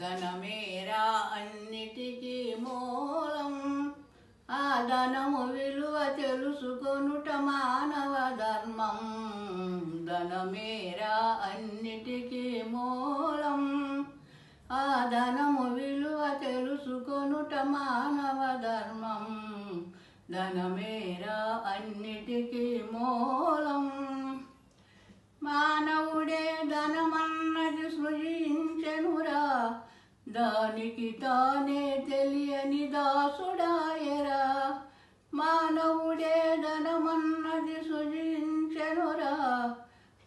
ధనమేరా అన్నిటికీ మూలం. ఆ ధనము విలువ తెలుసుకొనుట మానవ ధర్మం. ధనమేరా అన్నిటికీ మూలం. ఆ ధనము విలువ తెలుసుకొనుట మానవ ధర్మం. ధనమేరా అన్నిటికీ మూలం. మానవుడే ధనమన్నది సృజించెనురా, దానికి తానే తెలియని దాసుడాయరా. మానవుడే ధనమన్నది సృజించెనురా,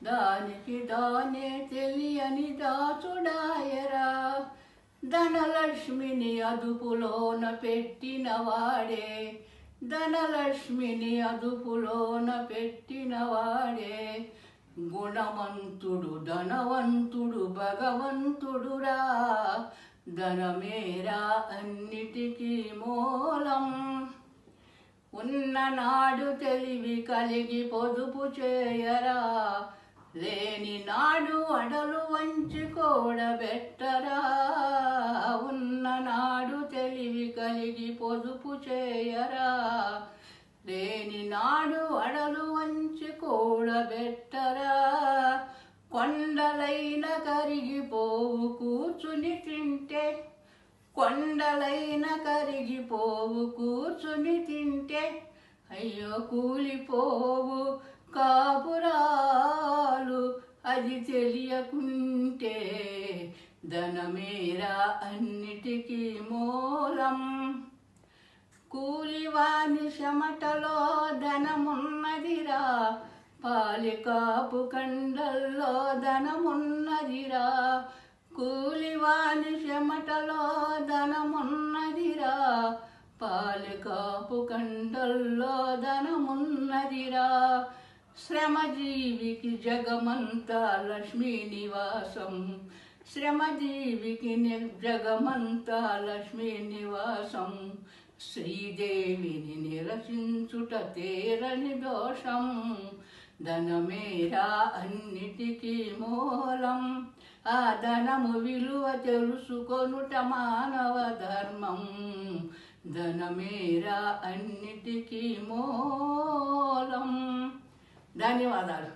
దానికి తానే తెలియని దాసుడాయరా. ధనలక్ష్మిని అదుపులోన పెట్టినవాడే, ధనలక్ష్మిని అదుపులోన పెట్టినవాడే. గుణవంతుడు ధనవంతుడు భగవంతుడురా. ధనమేరా అన్నిటికీ మూలం. ఉన్ననాడు తెలివి కలిగి పొదుపు చేయరా, లేని నాడు అడలు వంచి కూడబెట్టరా. ఉన్ననాడు తెలివి కలిగి పొదుపు చేయరా, లేని నాడు అడలు వంచి కూడబెట్టరా. కొండలైన కరిగిపోవు కూర్చుని తింటే, కొండలైన కరిగిపోవు కూర్చుని తింటే. అయ్యో కూలిపోవు కాపురాలు అది తెలియకుంటే. ధనమేరా అన్నిటికీ మూలం. కూలివాని చెమటలో ధనమున్నదిరా, పాలికాపు కండల్లో ధనమున్నదిరా. కూలివాని చెమటలో ధనమున్నదిరా, పాలికాపు కండల్లో ధనమున్నదిరా. శ్రమజీవికి జగమంతా లక్ష్మీ నివాసం. శ్రమజీవికి జగమంతా లక్ష్మీ నివాసం. శ్రీదేవిని నిరసించుట తేరని దోషం. ధనమేరా అన్నిటికీ మూలం. ఆ ధనము విలువ తెలుసుకొనుట మానవ ధర్మం. ధనమేరా అన్నిటికీ మూలం. ధన్యవాదాలు.